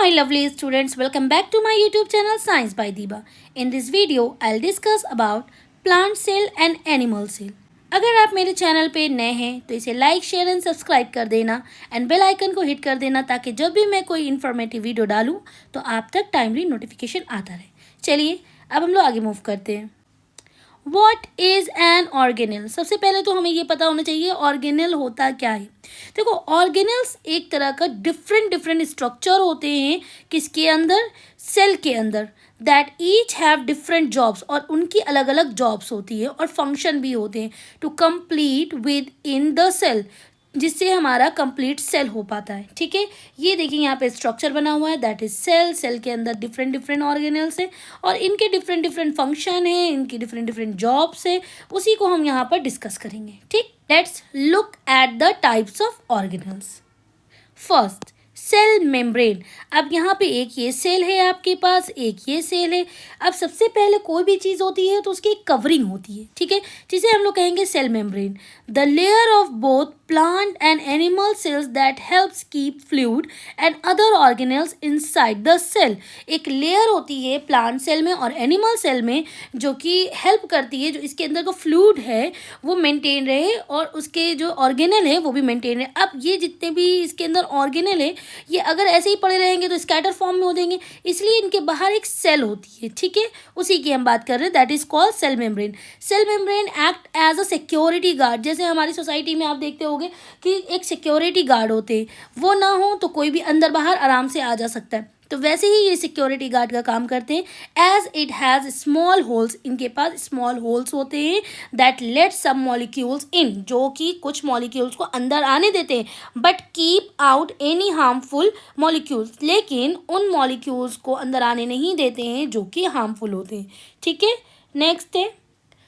Hi lovely students, welcome back to my YouTube channel Science by Diba. In this video, I'll discuss about plant cell and animal cell. अगर आप मेरे channel पे नए हैं तो इसे लाइक शेयर एंड सब्सक्राइब कर देना एंड बेल आइकन को हिट कर देना ताकि जब भी मैं कोई इन्फॉर्मेटिव वीडियो डालूं तो आप तक टाइमली नोटिफिकेशन आता रहे। चलिए अब हम लोग आगे मूव करते हैं। What is an organelle? सबसे पहले तो हमें ये पता होना चाहिए ऑर्गेनल होता क्या है। देखो, ऑर्गेनल्स एक तरह का डिफरेंट स्ट्रक्चर होते हैं किसके अंदर? सेल के अंदर। That each have different jobs, और उनकी अलग अलग जॉब्स होती है और फंक्शन भी होते हैं to complete within the cell, जिससे हमारा कंप्लीट सेल हो पाता है। ठीक है, ये देखिए यहाँ पे स्ट्रक्चर बना हुआ है, दैट इज सेल। सेल के अंदर डिफरेंट ऑर्गेनल्स है और इनके डिफरेंट फंक्शन है, इनकी डिफरेंट जॉब्स है, उसी को हम यहाँ पर डिस्कस करेंगे। ठीक, let's look at the types of organelles. First, cell membrane. अब यहाँ पे एक ये सेल है आपके पास, एक ये सेल है। अब सबसे पहले कोई भी चीज़ होती है तो उसकी एक कवरिंग होती है, ठीक है, जिसे हम लोग कहेंगे cell membrane. The layer of both plant and animal cells that helps keep fluid and other organelles inside the cell. एक लेयर होती है प्लांट सेल में और एनिमल सेल में जो कि हेल्प करती है, जो इसके अंदर का फ्लूइड है वो मेंटेन रहे और उसके जो ऑर्गेनल है वो भी मेंटेन रहे। अब ये जितने भी इसके अंदर ऑर्गेनल है ये अगर ऐसे ही पड़े रहेंगे तो स्कैटर फॉर्म में हो जाएंगे, इसलिए इनके बाहर एक सेल होती है। ठीक है, उसी की हम बात कर रहे हैं, that is called cell membrane. Cell membrane act as a security guard. जैसे हमारी सोसाइटी में आप देखते होंगे कि एक सिक्योरिटी गार्ड होते हैं, वो ना हो तो कोई भी अंदर बाहर आराम से आ जा सकता है, तो वैसे ही ये सिक्योरिटी गार्ड का काम करते हैं। As it has small holes, इनके पास स्मॉल होल्स होते हैं that let some molecules in, जो कि कुछ मॉलिक्यूल्स को अंदर आने देते हैं but keep out any harmful molecules, लेकिन उन मॉलिक्यूल्स को अंदर आने नहीं देते हैं जो कि हार्मफुल होते हैं। ठीक है, नेक्स्ट है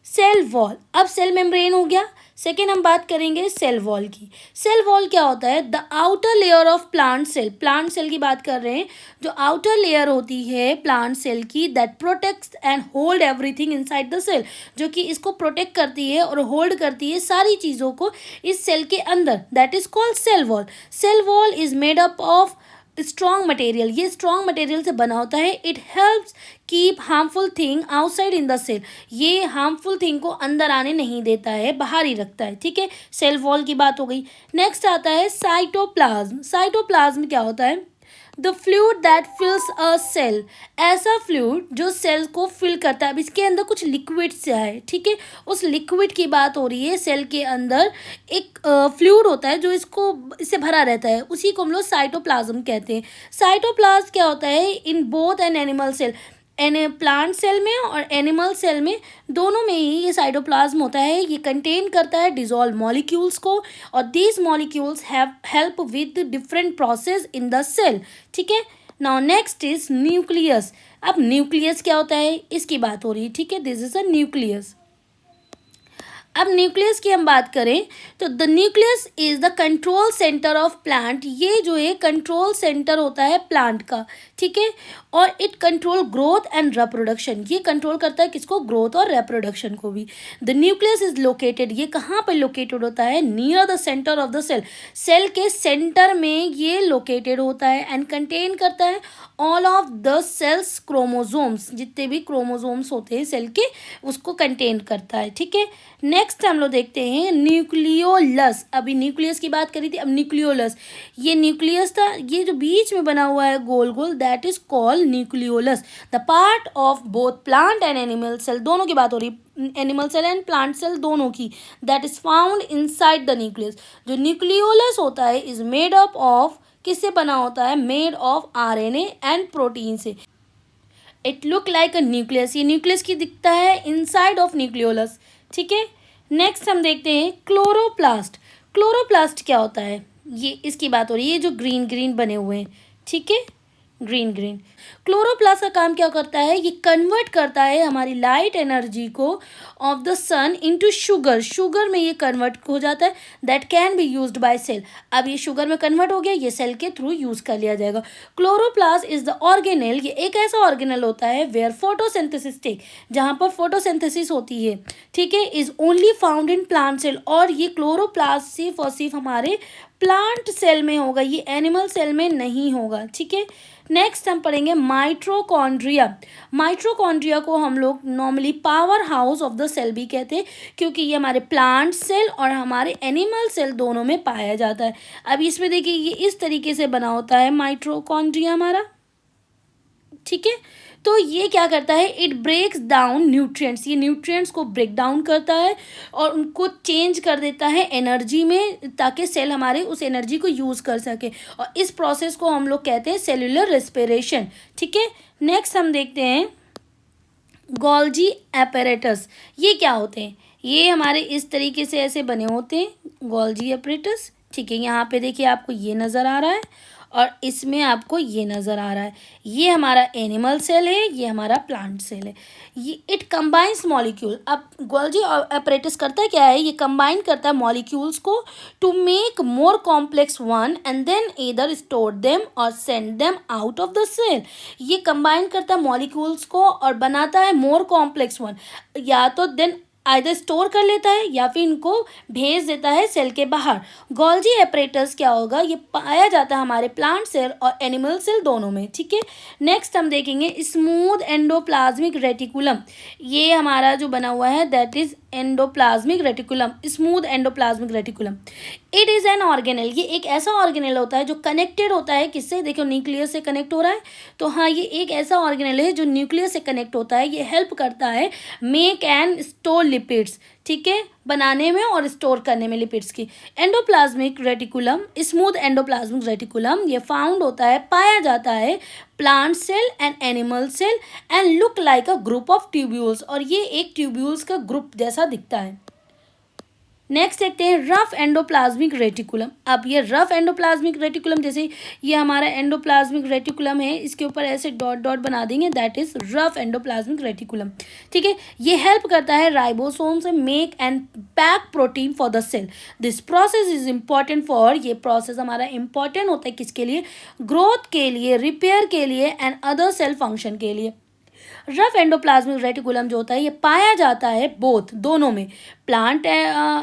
सेल वॉल। अब सेल मेम्ब्रेन हो गया, सेकेंड हम बात करेंगे सेल वॉल की। सेल वॉल क्या होता है? The outer layer of plant cell. Plant cell की बात कर रहे हैं, जो आउटर लेयर होती है प्लांट सेल की, that protects and hold everything inside the cell, जो कि इसको प्रोटेक्ट करती है और होल्ड करती है सारी चीज़ों को इस सेल के अंदर, that is called cell wall. Cell wall is made up of strong material. ये स्ट्रॉन्ग मटेरियल से बना होता है। It helps keep harmful thing outside in the cell. ये हार्मफुल थिंग को अंदर आने नहीं देता है, बाहर ही रखता है। ठीक है, सेल वॉल की बात हो गई। नेक्स्ट आता है साइटोप्लाज्म। साइटोप्लाज्म क्या होता है? The fluid that fills a cell. ऐसा फ्लूइड जो सेल को फिल करता है। अब इसके अंदर कुछ लिक्विड से है, ठीक है, उस लिक्विड की बात हो रही है। सेल के अंदर एक फ्लूइड होता है जो इससे भरा रहता है, उसी को हम लोग साइटोप्लाज्म कहते हैं। साइटोप्लाज्म क्या होता है? In both an animal cell, plant cell में और एनिमल सेल में, दोनों में ही ये साइटोप्लाज्म होता है। ये कंटेन करता है डिजॉल्व मॉलिक्यूल्स को, और these molecules have help with different process in the cell. ठीक है, नाउ नेक्स्ट इज न्यूक्लियस। अब न्यूक्लियस क्या होता है इसकी बात हो रही है। ठीक है, दिस इज अ न्यूक्लियस। अब न्यूक्लियस की हम बात करें तो the nucleus is the control centre of plant. ये जो है कंट्रोल सेंटर होता है प्लांट का, ठीक है, और it control growth and reproduction. ये कंट्रोल करता है किसको? ग्रोथ और रिप्रोडक्शन को भी। द न्यूक्लियस इज लोकेटेड, ये कहाँ पर लोकेटेड होता है? Near the centre of the cell. Cell के सेंटर में ये लोकेटेड होता है एंड कंटेन करता है all of the cell's chromosomes. जितने भी क्रोमोजोम्स होते हैं सेल के, उसको कंटेन करता है। ठीक है, नेक्स्ट हम लोग देखते हैं न्यूक्लियोलस। अभी न्यूक्लियस की बात करी थी, अब न्यूक्लियोलस। ये न्यूक्लियस था, ये जो बीच में बना हुआ है गोल गोल, that is called nucleolus. The part of both plant and animal cell, दोनों की बात हो रही है, animal cell and plant cell दोनों की, that is found inside the nucleus. जो न्यूक्लियोलस होता है इज मेड अप ऑफ, किससे बना होता है? Made of RNA and protein से। It look like a nucleus, ये न्यूक्लियस की दिखता है इनसाइड ऑफ न्यूक्लियोलस। ठीक है, नेक्स्ट हम देखते हैं क्लोरोप्लास्ट। क्लोरोप्लास्ट क्या होता है? ये इसकी बात हो रही है, ये जो ग्रीन बने हुए हैं, ठीक है, ग्रीन। क्लोरोप्लास्ट का काम क्या करता है? ये कन्वर्ट करता है हमारी लाइट एनर्जी को of the sun into sugar. Sugar में ये कन्वर्ट हो जाता है, that can be used by cell. अब ये शुगर में कन्वर्ट हो गया, ये सेल के थ्रू यूज कर लिया जाएगा। क्लोरोप्लास्ट इज द ऑर्गेनेल, ये एक ऐसा ऑर्गेनेल होता है वेयर फोटोसिंथेसिस टेक, जहाँ पर फोटोसिंथेसिस होती है, ठीक है, is only found in plant cell. और ये क्लोरोप्लास्ट सिर्फ और सिर्फ हमारे प्लांट सेल में होगा, ये एनिमल सेल में नहीं होगा, ठीक है। नेक्स्ट हम पढ़ेंगे माइट्रोकॉन्ड्रिया। माइट्रोकॉन्ड्रिया को हम लोग normally powerhouse of the cell भी कहते हैं, क्योंकि ये हमारे प्लांट सेल और हमारे एनिमल सेल दोनों में पाया जाता है। अब इसमें देखिए ये इस तरीके से बना होता है माइट्रोकॉन्ड्रिया हमारा, ठीक है। तो ये क्या करता है, इट ब्रेक्स डाउन न्यूट्रिएंट्स, ये न्यूट्रिएंट्स को ब्रेक डाउन करता है और उनको चेंज कर देता है एनर्जी में, ताकि सेल हमारे उस एनर्जी को यूज़ कर सके, और इस प्रोसेस को हम लोग कहते हैं सेल्यूलर रेस्पिरेशन, ठीक है। नेक्स्ट हम देखते हैं गोल्जी एपरेटस। ये क्या होते हैं, ये हमारे इस तरीके से ऐसे बने होते हैं गोल्जी एपरेटस, ठीक है। यहाँ पे देखिए आपको ये नज़र आ रहा है और इसमें आपको ये नज़र आ रहा है, ये हमारा एनिमल सेल है, ये हमारा प्लांट सेल है। ये इट कंबाइंस मॉलिक्यूल। अब गोल्जी एपरेटस करता है क्या है, ये कंबाइन करता है मॉलिक्यूल्स को to make more complex one and then either store them और send them out of the cell. ये कंबाइन करता है मॉलिक्यूल्स को और बनाता है मोर कॉम्प्लेक्स वन, या तो देन आइदर स्टोर कर लेता है या फिर इनको भेज देता है सेल के बाहर। गोल्जी एपरेटस क्या होगा, ये पाया जाता है हमारे प्लांट सेल और एनिमल सेल दोनों में, ठीक है। नेक्स्ट हम देखेंगे स्मूथ एंडोप्लाज्मिक रेटिकुलम। ये हमारा जो बना हुआ है that is endoplasmic reticulum, smooth endoplasmic reticulum. It is an organelle, ये एक ऐसा ऑर्गेनेल होता है जो कनेक्टेड होता है किससे, देखो न्यूक्लियस से कनेक्ट हो रहा है, तो हाँ ये एक ऐसा ऑर्गेनेल है जो न्यूक्लियस से कनेक्ट होता है। ये हेल्प करता है मेक एंड स्टोर लिपिड्स, ठीक है, बनाने में और स्टोर करने में लिपिड्स की। Endoplasmic reticulum, smooth endoplasmic reticulum, ये फाउंड होता है, पाया जाता है plant cell and animal cell and look like a group of tubules, और ये एक ट्यूब्यूल्स का ग्रुप जैसा दिखता है। नेक्स्ट देखते हैं रफ एंडोप्लाज्मिक रेटिकुलम। अब ये रफ एंडोप्लाज्मिक रेटिकुलम, जैसे ये हमारा एंडोप्लाज्मिक रेटिकुलम है, इसके ऊपर ऐसे डॉट डॉट बना देंगे, that is rough endoplasmic reticulum, ठीक है। ये हेल्प करता है राइबोसोम से make and pack protein for the cell. This process is important for, ये प्रोसेस हमारा इंपॉर्टेंट होता है किसके लिए, ग्रोथ के लिए, रिपेयर के लिए एंड अदर सेल फंक्शन के लिए। रफ एंडोप्लाज्मिक रेटिकुलम जो होता है ये पाया जाता है बोथ, दोनों में, प्लांट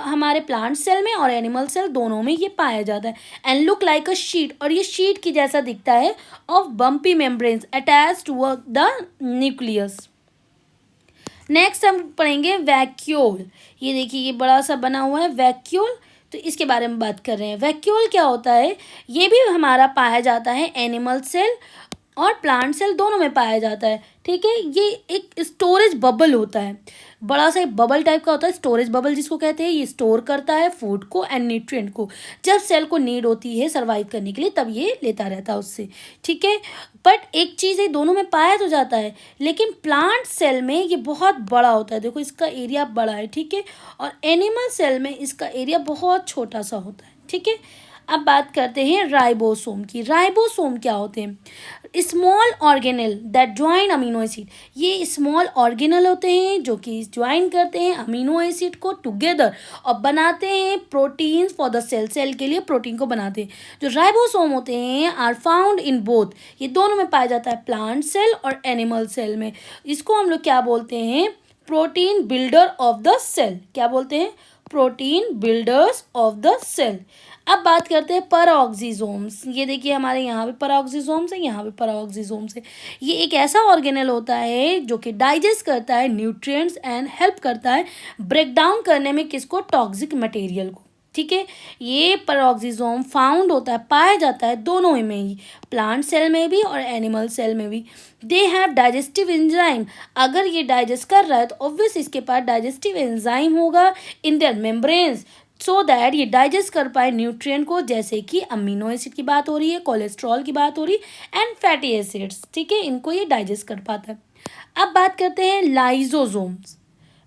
हमारे प्लांट सेल में और एनिमल सेल दोनों में ये पाया जाता है। And look like a sheet, और ये शीट की जैसा दिखता है, of bumpy membranes attach to the nucleus. Next हम पढ़ेंगे वैक्यूल। ये देखिए ये बड़ा सा बना हुआ है वैक्यूल, तो इसके बारे में बात कर रहे हैं। वैक्यूल क्या होता है, ये भी हमारा पाया जाता है एनिमल सेल और प्लांट सेल दोनों में पाया जाता है, ठीक है। ये एक स्टोरेज बबल होता है, बड़ा सा एक बबल टाइप का होता है, स्टोरेज बबल जिसको कहते हैं। ये स्टोर करता है फूड को एंड न्यूट्रिएंट को, जब सेल को नीड होती है सर्वाइव करने के लिए तब ये लेता रहता है उससे, ठीक है। बट एक चीज़ है, दोनों में पाया तो जाता है, लेकिन प्लांट सेल में ये बहुत बड़ा होता है, देखो इसका एरिया बड़ा है, ठीक है, और एनिमल सेल में इसका एरिया बहुत छोटा सा होता है, ठीक है। अब बात करते हैं राइबोसोम की। राइबोसोम क्या होते हैं, small organelle that join amino acid. ये स्मॉल ऑर्गेनल होते हैं जो कि ज्वाइन करते हैं अमीनो एसिड को टुगेदर और बनाते हैं proteins for the cell, cell के लिए प्रोटीन को बनाते हैं। जो राइबोसोम होते हैं आर फाउंड इन बोथ, ये दोनों में पाया जाता है, प्लांट सेल और एनिमल सेल में। इसको हम लोग क्या बोलते हैं, protein builder of the cell. क्या बोलते हैं, protein builders of the cell. अब बात करते हैं पैराऑक्सीजोम्स। ये देखिए हमारे यहाँ पे पैराऑक्सीजोम्स है, यहाँ पे पैराऑक्सीजोम्स है। ये एक ऐसा ऑर्गेनल होता है जो कि डाइजेस्ट करता है न्यूट्रिएंट्स एंड हेल्प करता है ब्रेक डाउन करने में किसको, टॉक्सिक मटेरियल को, ठीक है। ये पैराऑक्सीजोम फाउंड होता है, पाया जाता है दोनों में ही, प्लांट सेल में भी और एनिमल सेल में भी। दे हैव डाइजेस्टिव एंजाइम, अगर ये डाइजेस्ट कर रहा है तो ऑब्वियस इसके पास डाइजेस्टिव एंजाइम होगा in their membranes, so that ये डाइजेस्ट कर पाए न्यूट्रिएंट को, जैसे कि अमीनो एसिड की बात हो रही है, कोलेस्ट्रॉल की बात हो रही है एंड फैटी एसिड्स, ठीक है, इनको ये डाइजेस्ट कर पाता है। अब बात करते हैं लाइजोसोम्स।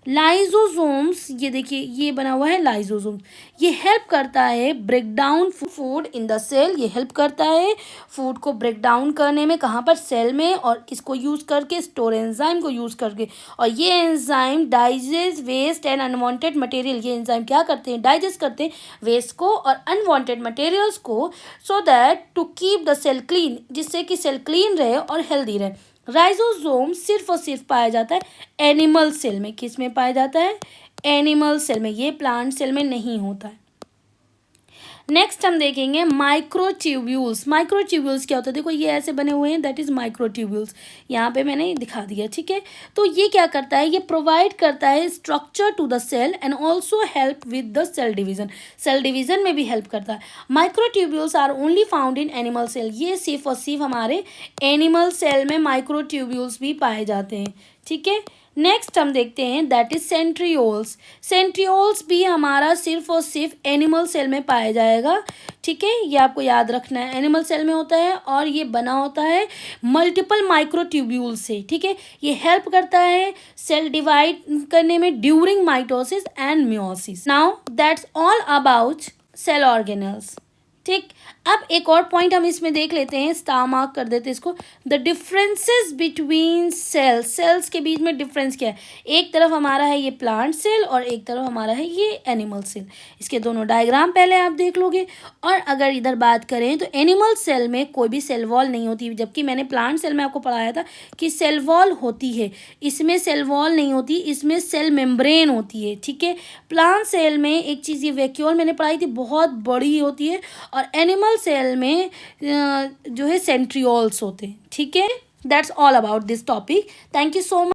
लाइजोसोम्स, ये देखिए ये बना हुआ है लाइजोसोम्स, ये हेल्प करता है break down food in the cell. ये हेल्प करता है फूड को ब्रेक डाउन करने में, कहाँ पर, सेल में, और किसको यूज़ करके, स्टोर एंजाइम को यूज़ करके। और ये enzyme digest waste and unwanted material, ये एंजाइम क्या करते हैं, डाइजेस्ट करते हैं वेस्ट को और अनवांटेड मटेरियल्स को, so that to keep the cell clean, जिससे कि सेल क्लीन रहे और हेल्दी रहे। राइजोसोम सिर्फ और सिर्फ पाया जाता है एनिमल सेल में। किस में पाया जाता है, एनिमल सेल में, ये प्लांट सेल में नहीं होता है। नेक्स्ट हम देखेंगे माइक्रोट्यूब्यूल्स। माइक्रोट्यूब्यूल्स क्या होता है, देखो ये ऐसे बने हुए हैं, दैट इज माइक्रोट्यूब्यूल्स। यहाँ पे मैंने दिखा दिया, ठीक है। तो ये क्या करता है, ये प्रोवाइड करता है structure to the cell and also help with the cell division. Cell division में भी हेल्प करता है। Microtubules are only found in animal cell. ये सिर्फ और सिर्फ हमारे एनिमल सेल में माइक्रोट्यूब्यूल्स भी पाए जाते हैं, ठीक है। नेक्स्ट हम देखते हैं दैट इज सेंट्रियोल्स। सेंट्रियोल्स भी हमारा सिर्फ और सिर्फ एनिमल सेल में पाया जाएगा, ठीक है। ये आपको याद रखना है, एनिमल सेल में होता है और ये बना होता है मल्टीपल माइक्रोट्यूब्यूल से, ठीक है। ये हेल्प करता है सेल डिवाइड करने में during mitosis and meiosis. Now that's all about cell organelles, ठीक। अब एक और पॉइंट हम इसमें देख लेते हैं, स्टार मार्क कर देते हैं इसको। The differences between cells. Cells के बीच में डिफरेंस क्या है, एक तरफ हमारा है ये प्लांट सेल और एक तरफ हमारा है ये एनिमल सेल। इसके दोनों डायग्राम पहले आप देख लोगे। और अगर इधर बात करें तो एनिमल सेल में कोई भी सेल वॉल नहीं होती, जबकि मैंने प्लांट सेल में आपको पढ़ाया था कि सेल वॉल होती है। इसमें सेल वॉल नहीं होती, इसमें सेल मेम्ब्रेन होती है, ठीक है। प्लांट सेल में एक चीज़ ये वैक्यूल मैंने पढ़ाई थी, बहुत बड़ी होती है, और एनिमल सेल में जो है सेंट्रियोल्स होते हैं, ठीक है। That's all about this topic. Thank you so much.